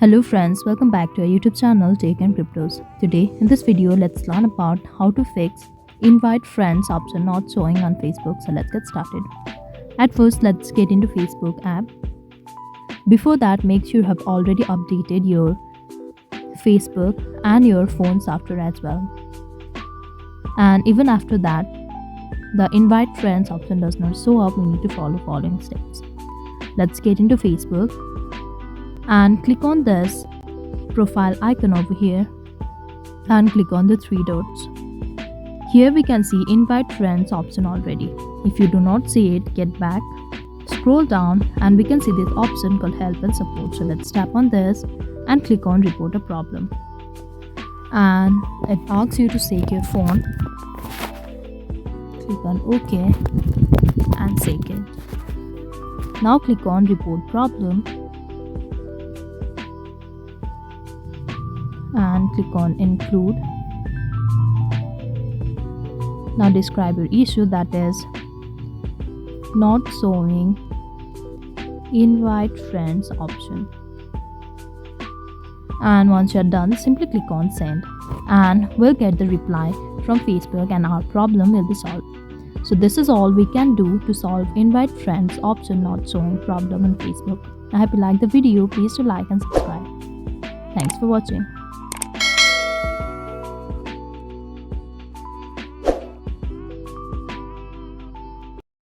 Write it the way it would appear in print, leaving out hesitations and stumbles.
Hello friends, welcome back to our YouTube channel Tech and Cryptos. Today in this video let's learn about how to fix invite friends option not showing on Facebook. So let's get started. At first let's get into Facebook app. Before that, make sure you have already updated your Facebook and your phone software as well. And even after that, the invite friends option does not show up. We need to follow following steps. Let's get into Facebook and click on this profile icon over here and click on the three dots. Here we can see invite friends option already. If you do not see it, get back, scroll down and we can see this option called help and support. So let's tap on this and click on report a problem, and it asks you to shake your phone. Click on OK and shake it. Now click on report problem and click on include. Now describe your issue, that is not showing invite friends option. And once you're done, simply click on send and we'll get the reply from Facebook and our problem will be solved. So this is all we can do to solve invite friends option not showing problem on Facebook. I hope you like the video. Please do like and subscribe. Thanks for watching.